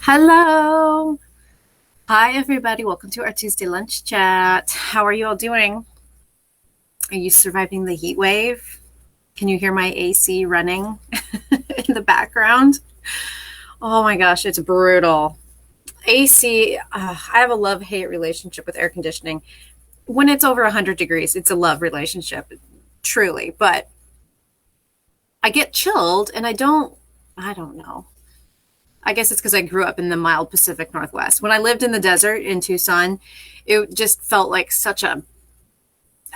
Hello. Hi, everybody. Welcome to our Tuesday lunch chat. How are you all doing? Are you surviving the heat wave? Can you hear my AC running in the background? Oh my gosh, it's brutal. AC, I have a love-hate relationship with air conditioning. When it's over 100 degrees, it's a love relationship, truly. But I get chilled and I don't know. I guess it's because I grew up in the mild Pacific Northwest. When I lived in the desert in Tucson, it just felt like such a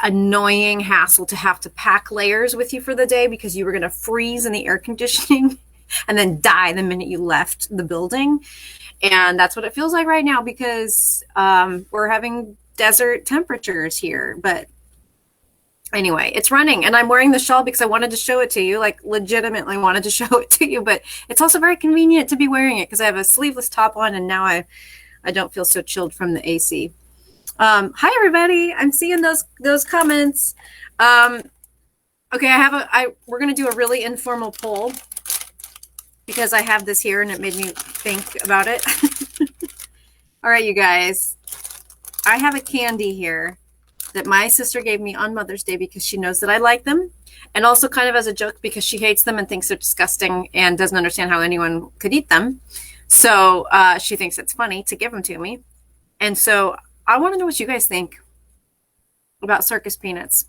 annoying hassle to have to pack layers with you for the day because you were going to freeze in the air conditioning and then die the minute you left the building. And that's what it feels like right now because we're having desert temperatures here. But anyway, it's running and I'm wearing the shawl because I wanted to show it to you, like legitimately wanted to show it to you, but it's also very convenient to be wearing it because I have a sleeveless top on and now I don't feel so chilled from the AC. Hi everybody. I'm seeing those comments. Okay, we're going to do a really informal poll because I have this here and it made me think about it. All right, you guys, I have a candy here that my sister gave me on Mother's Day because she knows that I like them, and also kind of as a joke because she hates them and thinks they're disgusting and doesn't understand how anyone could eat them. So she thinks it's funny to give them to me. And so I want to know what you guys think about circus peanuts,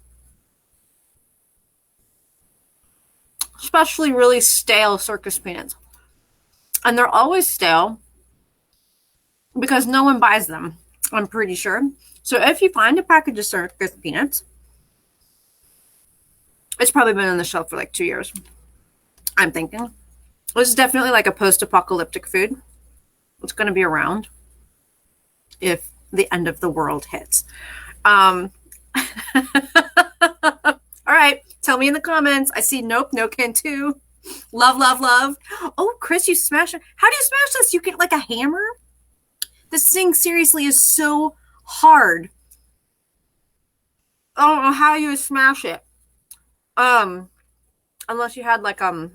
especially really stale circus peanuts. And they're always stale because no one buys them, I'm pretty sure. So if you find a package of circus peanuts, it's probably been on the shelf for like 2 years. I'm thinking. This is definitely like a post-apocalyptic food. It's going to be around if the end of the world hits. All right. Tell me in the comments. I see nope, no can too. Love, love, love. Oh, Chris, you smash it. How do you smash this? You get like a hammer? This thing seriously is so hard. I don't know how you would smash it. Unless you had like a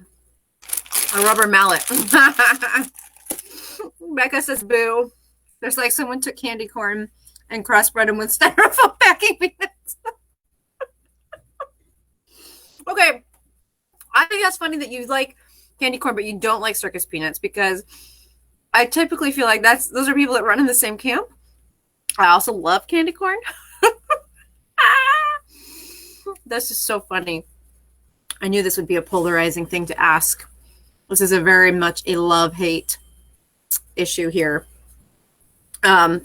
rubber mallet. Becca says boo. There's like someone took candy corn and crossbred them with styrofoam packing peanuts. Okay. I think that's funny that you like candy corn, but you don't like circus peanuts because I typically feel like those are people that run in the same camp. I also love candy corn. That's just so funny. I knew this would be a polarizing thing to ask. This is a very much a love-hate issue here. I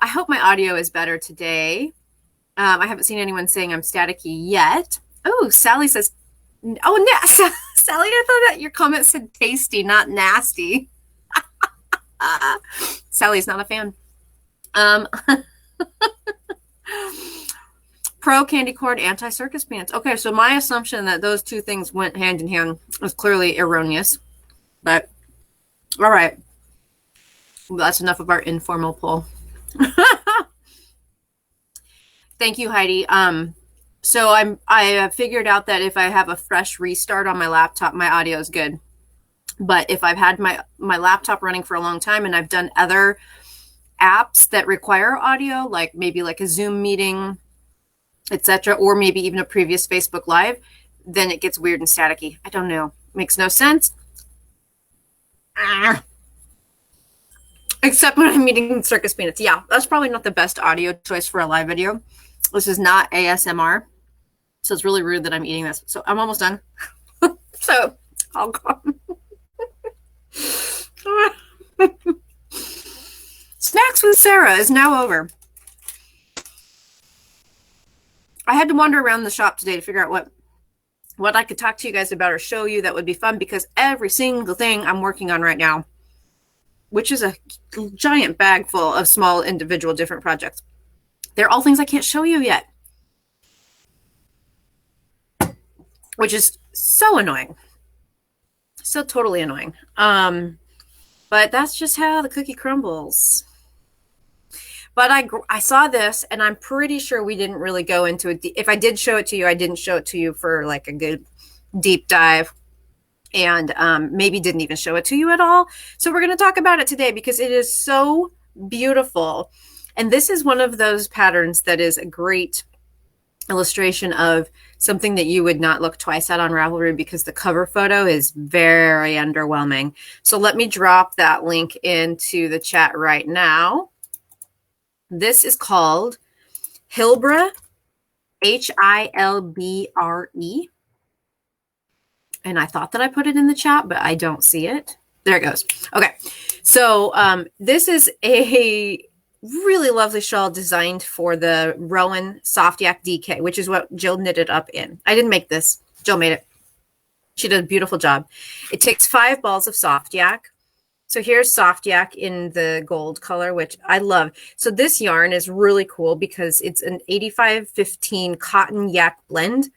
hope my audio is better today. I haven't seen anyone saying I'm staticky yet. Oh, Sally says, oh, Sally, I thought that your comment said tasty, not nasty. Sally's not a fan. Pro candy corn, anti circus peanuts. Okay, so my assumption that those two things went hand in hand was clearly erroneous. But all right, that's enough of our informal poll. Thank you, Heidi. So I have figured out that if I have a fresh restart on my laptop, my audio is good. But if I've had my laptop running for a long time and I've done other apps that require audio, like maybe like a Zoom meeting, etc., or maybe even a previous Facebook Live, then it gets weird and staticky. I don't know. Makes no sense. Except when I'm eating circus peanuts. Yeah, that's probably not the best audio choice for a live video. This is not ASMR. So it's really rude that I'm eating this. So I'm almost done. So I'll go. Snacks with Sarah is now over. I had to wander around the shop today to figure out what I could talk to you guys about or show you that would be fun, because every single thing I'm working on right now, which is a giant bag full of small individual different projects, they're all things I can't show you yet, which is so annoying. So totally annoying. But that's just how the cookie crumbles. But I saw this, and I'm pretty sure we didn't really go into it. If I did show it to you, I didn't show it to you for like a good deep dive. and maybe didn't even show it to you at all. So we're going to talk about it today because it is so beautiful. And this is one of those patterns that is a great illustration of something that you would not look twice at on Ravelry because the cover photo is very underwhelming. So let me drop that link into the chat right now. This is called Hilbre, Hilbre. And I thought that I put it in the chat, but I don't see it. There it goes. Okay. So this is a really lovely shawl designed for the Rowan Softyak DK, which is what Jill knitted up in. I didn't make this. Jill made it. She did a beautiful job. It takes 5 balls of Softyak. So here's Softyak in the gold color, which I love. So this yarn is really cool because it's an 85-15 cotton yak blend.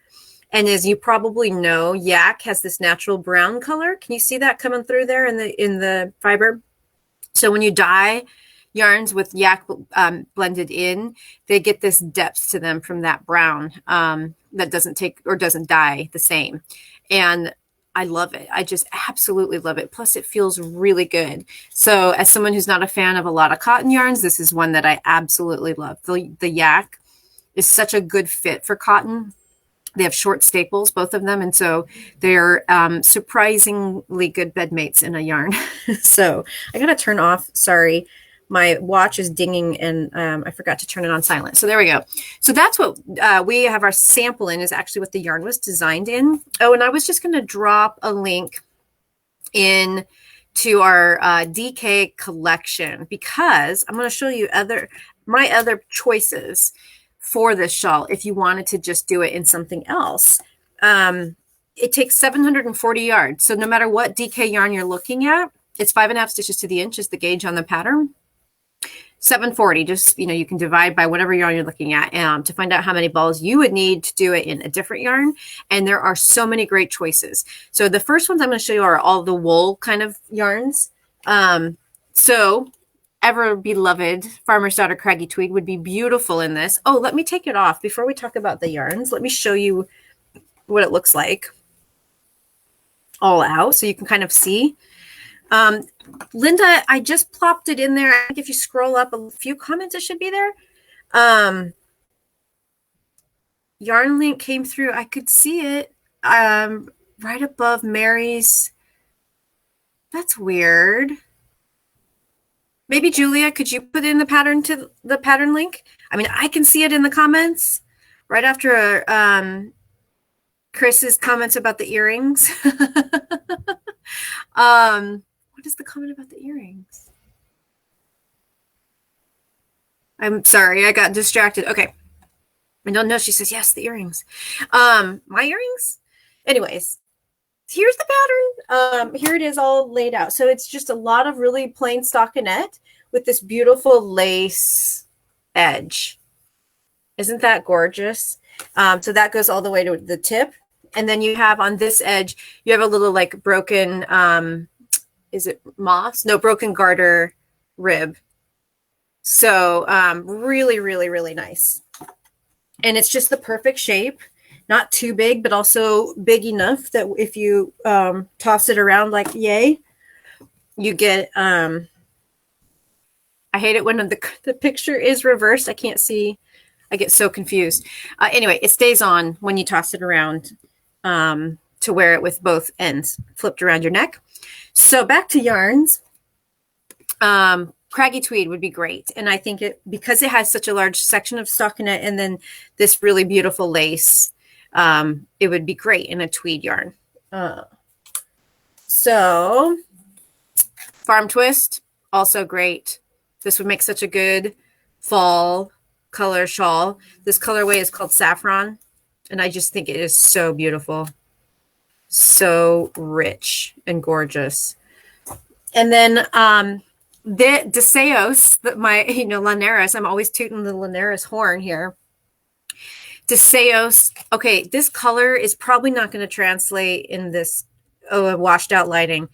And as you probably know, yak has this natural brown color. Can you see that coming through there in the fiber? So when you dye yarns with yak blended in, they get this depth to them from that brown that doesn't dye the same. And I love it. I just absolutely love it. Plus, it feels really good. So as someone who's not a fan of a lot of cotton yarns, this is one that I absolutely love. The yak is such a good fit for cotton. They have short staples, both of them. And so they're surprisingly good bed mates in a yarn. So I got to turn off. Sorry. My watch is dinging and I forgot to turn it on silent. So there we go. So that's what we have our sample in, is actually what the yarn was designed in. Oh, and I was just going to drop a link in to our DK collection because I'm going to show you my other choices for this shawl if you wanted to just do it in something else. It takes 740 yards. So no matter what DK yarn you're looking at, it's 5.5 stitches to the inch is the gauge on the pattern. 740, just, you can divide by whatever yarn you're looking at to find out how many balls you would need to do it in a different yarn. And there are so many great choices. So the first ones I'm going to show you are all the wool kind of yarns. So ever beloved Farmer's Daughter Craggy Tweed would be beautiful in this. Oh, let me take it off before we talk about the yarns. Let me show you what it looks like all out so you can kind of see. Linda, I just plopped it in there. I think if you scroll up a few comments, it should be there. Yarn link came through. I could see it right above Mary's. That's weird. Maybe Julia, could you put in the pattern to the pattern link? I mean, I can see it in the comments right after Chris's comments about the earrings. What is the comment about the earrings? I'm sorry, I got distracted. Okay. I don't know. She says, yes, the earrings. My earrings? Anyways, here's the pattern. Here it is all laid out. So it's just a lot of really plain stockinette with this beautiful lace edge. Isn't that gorgeous? So that goes all the way to the tip. And then you have on this edge, you have a little like broken, is it moss? No, broken garter rib. So really, really, really nice. And it's just the perfect shape. Not too big, but also big enough that if you toss it around like yay, you get, I hate it when the picture is reversed. I can't see. I get so confused. Anyway, it stays on when you toss it around to wear it with both ends flipped around your neck. So back to yarns. Craggy Tweed would be great. And I think because it has such a large section of stockinette and then this really beautiful lace, it would be great in a tweed yarn. So Farm Twist, also great. This would make such a good fall color shawl. This colorway is called Saffron, and I just think it is so beautiful. So rich and gorgeous. And then the Deseos, my Linares, I'm always tooting the Linares horn here. Deseos, okay, this color is probably not going to translate in this washed out lighting.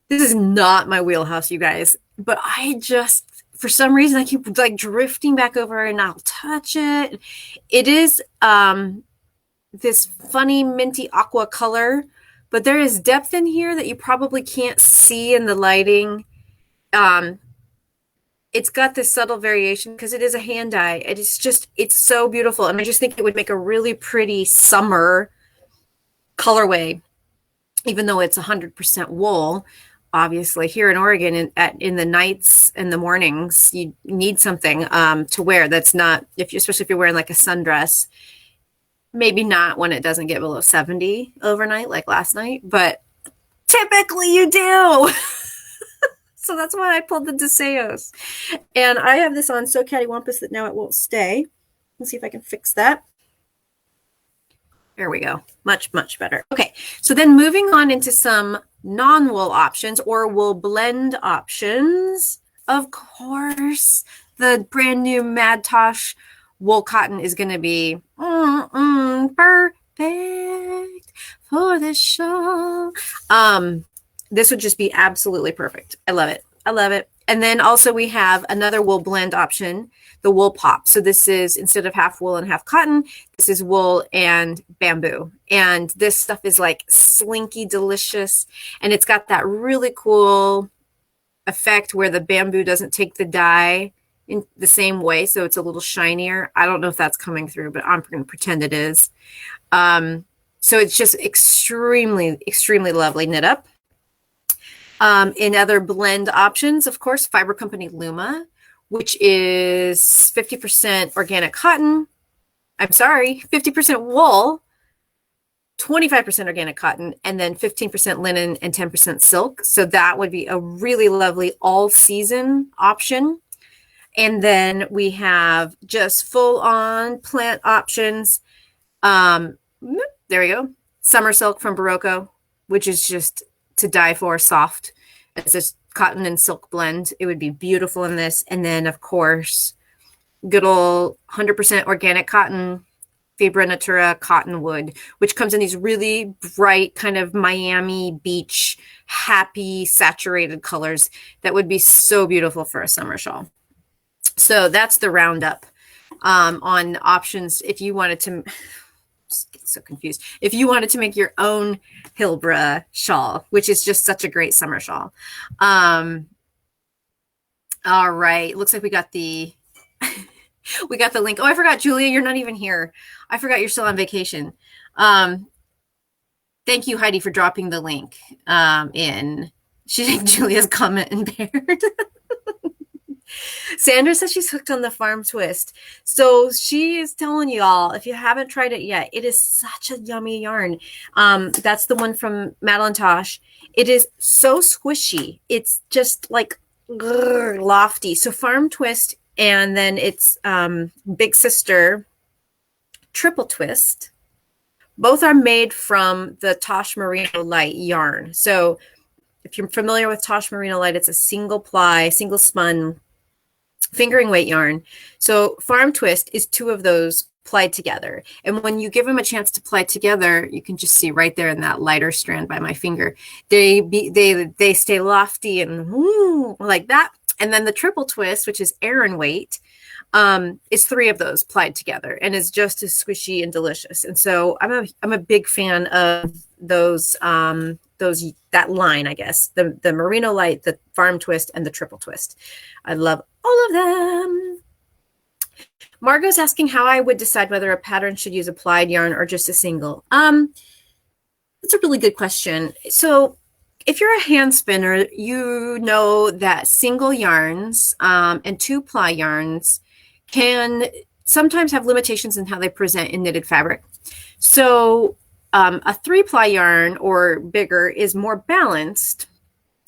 This is not my wheelhouse, you guys, but I just, for some reason, I keep like drifting back over and I'll touch it. It is this funny minty aqua color but there is depth in here that you probably can't see in the lighting. It's got this subtle variation because it is a hand dye. It's so beautiful. And I just think it would make a really pretty summer colorway, even though it's 100% wool. Obviously, here in Oregon, in the nights and the mornings, you need something to wear that's not, especially if you're wearing like a sundress. Maybe not when it doesn't get below 70 overnight, like last night, but typically you do. So that's why I pulled the Deseos. And I have this on so cattywampus that now it won't stay. Let's see if I can fix that. There we go. Much, much better. Okay, so then moving on into some non-wool options or wool blend options. Of course, the brand new Mad Tosh wool cotton is going to be perfect for this shawl. This would just be absolutely perfect. I love it. I love it. And then also we have another wool blend option, the wool pop. So this is, instead of half wool and half cotton, this is wool and bamboo. And this stuff is like slinky delicious. And it's got that really cool effect where the bamboo doesn't take the dye in the same way. So it's a little shinier. I don't know if that's coming through, but I'm going to pretend it is. So it's just extremely, extremely lovely knit up. In other blend options, of course, Fiber Company Luma, which is 50% organic cotton. I'm sorry, 50% wool, 25% organic cotton, and then 15% linen and 10% silk. So that would be a really lovely all-season option. And then we have just full-on plant options. There we go. Summer silk from Barocco, which is just to die for, soft. It's a cotton and silk blend. It would be beautiful in this. And then, of course, good old 100% organic cotton, Fibra Natura cottonwood, which comes in these really bright kind of Miami Beach, happy, saturated colors that would be so beautiful for a summer shawl. So that's the roundup on options if you wanted to... so confused. If you wanted to make your own Hilbre shawl, which is just such a great summer shawl. All right. Looks like we got the we got the link. Oh, I forgot, Julia, you're not even here. I forgot you're still on vacation. Thank you, Heidi, for dropping the link in. She think Julia's comment impaired. Sandra says she's hooked on the farm twist. So she is telling you all, if you haven't tried it yet, it is such a yummy yarn. That's the one from Madeline Tosh. It is so squishy. It's just like lofty. So farm twist, and then it's big sister triple twist. Both are made from the Tosh Merino Light yarn. So if you're familiar with Tosh Merino Light, it's a single ply, single spun fingering weight yarn. So farm twist is two of those plied together. And when you give them a chance to ply together, you can just see right there in that lighter strand by my finger, they stay lofty and like that. And then the triple twist, which is Aran weight, is three of those plied together and is just as squishy and delicious. And so I'm a big fan of those that line, I guess, the Merino Light, the farm twist, and the triple twist. I love all of them. Margot's asking how I would decide whether a pattern should use a plied yarn or just a single. That's a really good question. So if you're a hand spinner, you know that single yarns and two ply yarns can sometimes have limitations in how they present in knitted fabric. So a 3-ply yarn or bigger is more balanced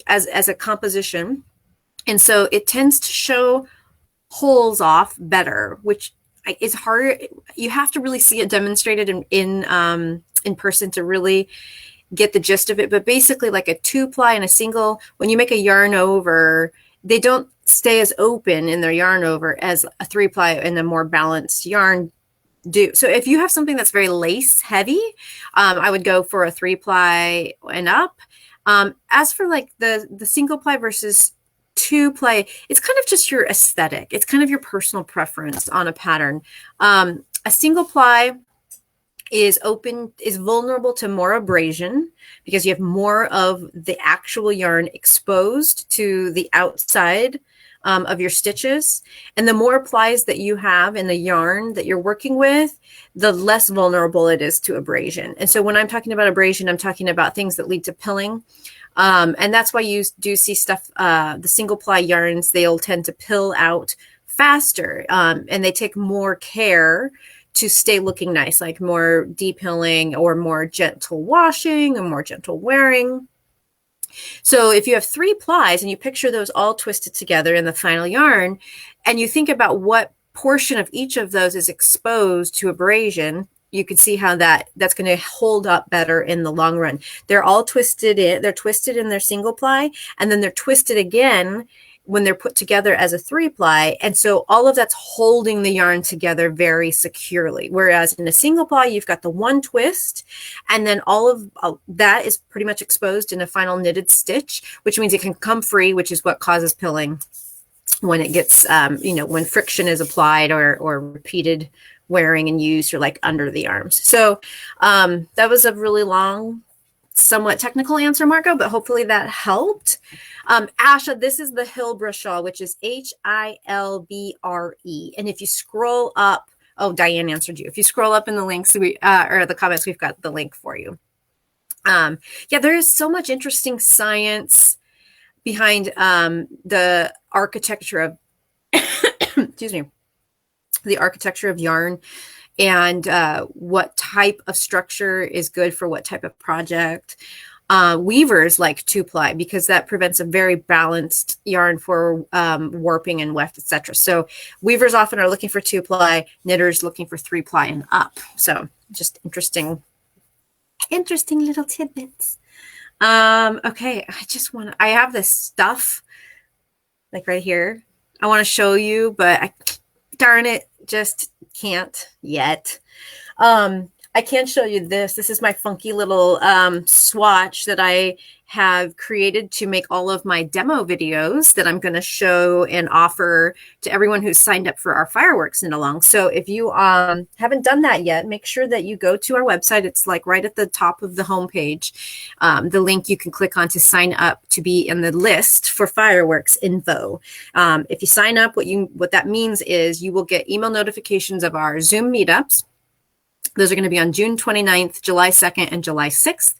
as a composition. And so it tends to show holes off better, which is hard. You have to really see it demonstrated in person to really get the gist of it. But basically, like a 2-ply and a single, when you make a yarn over, they don't stay as open in their yarn over as a 3-ply and a more balanced yarn do. So if you have something that's very lace heavy, I would go for a 3-ply and up. As for like the single ply versus 2-ply, it's kind of just your aesthetic. It's kind of your personal preference on a pattern. A single ply is vulnerable to more abrasion because you have more of the actual yarn exposed to the outside of your stitches. And the more plies that you have in the yarn that you're working with, the less vulnerable it is to abrasion. And so when I'm talking about abrasion, I'm talking about things that lead to pilling. And that's why you do see stuff, the single ply yarns, they'll tend to pill out faster, and they take more care to stay looking nice, like more depilling or more gentle washing or more gentle wearing. So if you have 3 plies and you picture those all twisted together in the final yarn, and you think about what portion of each of those is exposed to abrasion, you can see how that's going to hold up better in the long run. They're all twisted in, they're twisted in their single ply, and then they're twisted again when they're put together as a 3-ply. And so all of that's holding the yarn together very securely. Whereas in a single ply, you've got the one twist, and then all of that is pretty much exposed in a final knitted stitch, which means it can come free, which is what causes pilling when it gets, when friction is applied or repeated wearing and use, or like under the arms. So that was a really long, somewhat technical answer, Marco, but hopefully that helped. Asha, this is the Hilbre Shawl, which is Hilbre. And if you scroll up, oh, Diane answered you. If you scroll up in the links or the comments, we've got the link for you. Yeah, there is so much interesting science behind the architecture of, excuse me, the architecture of yarn, and what type of structure is good for what type of project. Weavers like 2-ply because that prevents a very balanced yarn for warping and weft, etc. So weavers often are looking for 2-ply, knitters looking for 3-ply and up. So just interesting little tidbits. Okay, I have this stuff like right here. I want to show you, but darn it, just can't yet. I can show you this. This is my funky little swatch that I have created to make all of my demo videos that I'm going to show and offer to everyone who's signed up for our fireworks knit along. So if you haven't done that yet, make sure that you go to our website. It's like right at the top of the homepage. The link you can click on to sign up to be in the list for fireworks info. If you sign up, what that means is you will get email notifications of our Zoom meetups. Those are going to be on June 29th, July 2nd, and July 6th.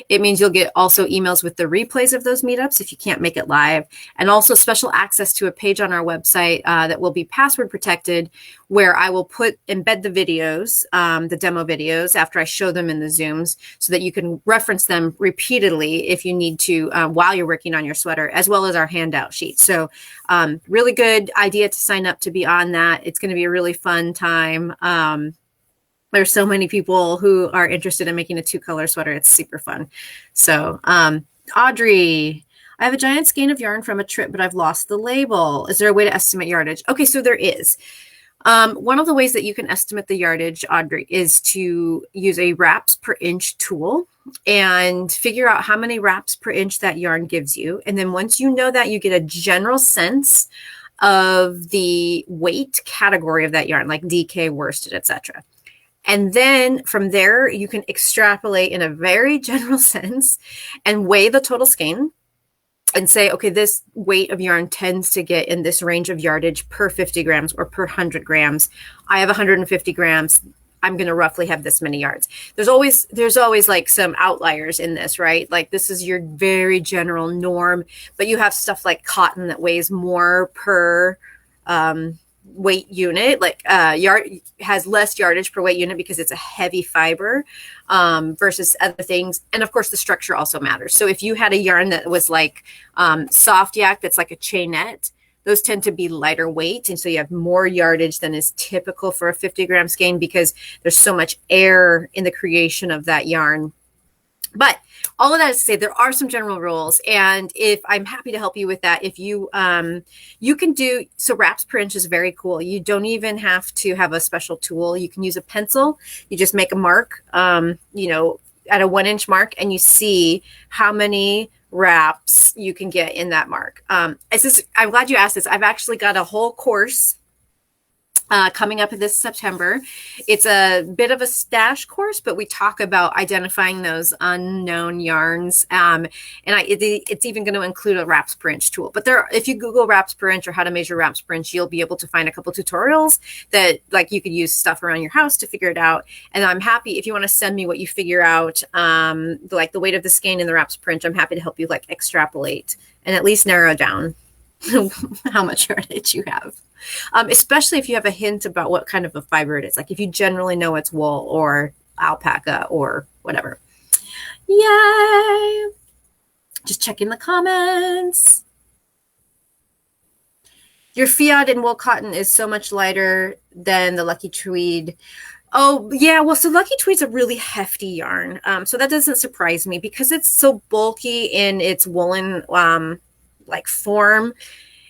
It means you'll get also emails with the replays of those meetups if you can't make it live, and also special access to a page on our website that will be password protected, where I will embed the videos, the demo videos, after I show them in the Zooms, so that you can reference them repeatedly if you need to while you're working on your sweater, as well as our handout sheet. So really good idea to sign up to be on that. It's going to be a really fun time. There's so many people who are interested in making a 2-color sweater. It's super fun. So Audrey, I have a giant skein of yarn from a trip, but I've lost the label. Is there a way to estimate yardage? Okay, so there is. One of the ways that you can estimate the yardage, Audrey, is to use a wraps per inch tool and figure out how many wraps per inch that yarn gives you. And then once you know that, you get a general sense of the weight category of that yarn, like DK, worsted, etc. And then from there, you can extrapolate in a very general sense and weigh the total skein and say, okay, this weight of yarn tends to get in this range of yardage per 50 grams or per 100 grams. I have 150 grams. I'm going to roughly have this many yards. There's always like some outliers in this, right? Like this is your very general norm, but you have stuff like cotton that weighs more per weight unit, like yard has less yardage per weight unit because it's a heavy fiber versus other things. And of course the structure also matters. So if you had a yarn that was like Softyak, that's like a chainette, those tend to be lighter weight, and so you have more yardage than is typical for a 50-gram skein because there's so much air in the creation of that yarn. But all of that is to say, there are some general rules, and if I'm happy to help you with that, if you you can do, so wraps per inch is very cool. You don't even have to have a special tool. You can use a pencil. You just make a mark, at a 1-inch mark, and you see how many wraps you can get in that mark. I'm glad you asked this. I've actually got a whole course coming up this September. It's a bit of a stash course, but we talk about identifying those unknown yarns. It's even going to include a wraps per inch tool. But if you Google wraps per inch or how to measure wraps per inch, you'll be able to find a couple tutorials that like you could use stuff around your house to figure it out. And I'm happy if you want to send me what you figure out, like the weight of the skein and the wraps per inch. I'm happy to help you like extrapolate and at least narrow down how much yardage you have. Especially if you have a hint about what kind of a fiber it is. Like if you generally know it's wool or alpaca or whatever. Yay! Just checking the comments. Your Fiat and wool cotton is so much lighter than the Lucky Tweed. Oh, yeah. Well, so Lucky Tweed's a really hefty yarn. So that doesn't surprise me because it's so bulky in its woolen like form.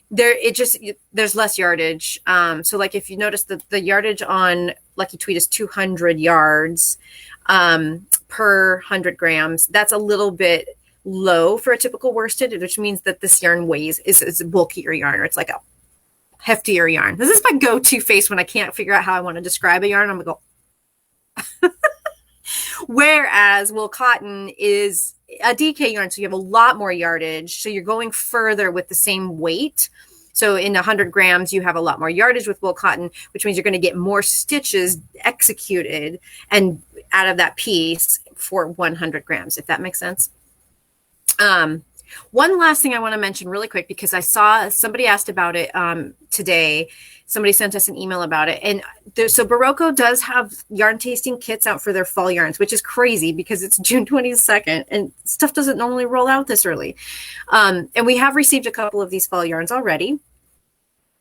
There's less yardage. So like if you notice the yardage on Lucky Tweed is 200 yards per 100 grams. That's a little bit low for a typical worsted, which means that this yarn is a bulkier yarn, or it's like a heftier yarn. This is my go-to face when I can't figure out how I want to describe a yarn. I'm gonna go. Whereas wool cotton is a DK yarn, so you have a lot more yardage. So you're going further with the same weight. So in 100 grams, you have a lot more yardage with wool cotton, which means you're going to get more stitches executed and out of that piece for 100 grams, if that makes sense. One last thing I want to mention really quick, because I saw somebody asked about it today. Somebody sent us an email about it. And so Barocco does have yarn tasting kits out for their fall yarns, which is crazy because it's June 22nd and stuff doesn't normally roll out this early. And we have received a couple of these fall yarns already.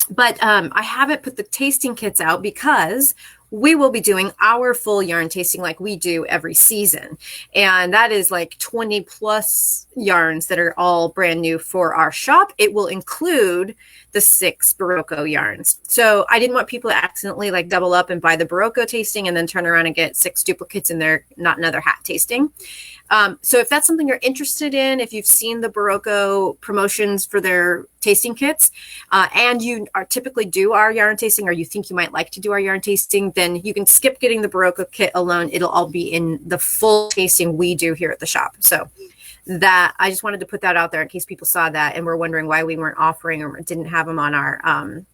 But I haven't put the tasting kits out because we will be doing our full yarn tasting like we do every season. And that is like 20 plus yarns that are all brand new for our shop. It will include the 6 Barocco yarns. So I didn't want people to accidentally like double up and buy the Barocco tasting and then turn around and get 6 duplicates in there, not another hat tasting. So if that's something you're interested in, if you've seen the Barocco promotions for their tasting kits, and you are typically do our yarn tasting, or you think you might like to do our yarn tasting, then you can skip getting the Barocco kit alone. It'll all be in the full tasting we do here at the shop. So that I just wanted to put that out there in case people saw that and were wondering why we weren't offering or didn't have them on our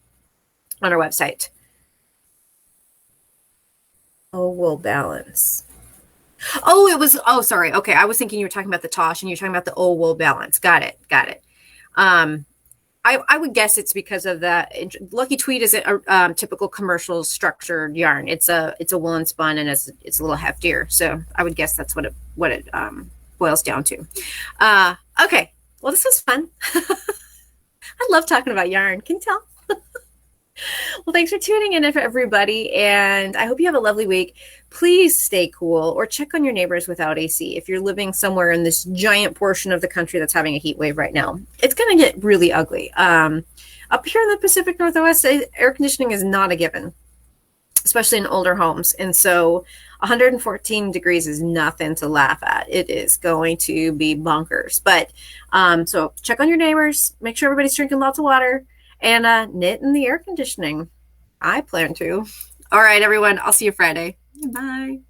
website. Oh, wool balance. Sorry. Okay. I was thinking you were talking about the Tosh and you're talking about the wool balance. Got it. I would guess it's because of that. Lucky Tweed isn't a typical commercial structured yarn. It's a woolen spun and it's a little heftier. So I would guess that's what it boils down to. Okay. Well, this was fun. I love talking about yarn. Can you tell? Well, thanks for tuning in, everybody, and I hope you have a lovely week. Please stay cool or check on your neighbors without AC if you're living somewhere in this giant portion of the country that's having a heat wave right now. It's going to get really ugly. Up here in the Pacific Northwest, air conditioning is not a given, especially in older homes, and so 114 degrees is nothing to laugh at. It is going to be bonkers. But so check on your neighbors, make sure everybody's drinking lots of water, and knit in the air conditioning. I plan to. All right, everyone. I'll see you Friday. Bye.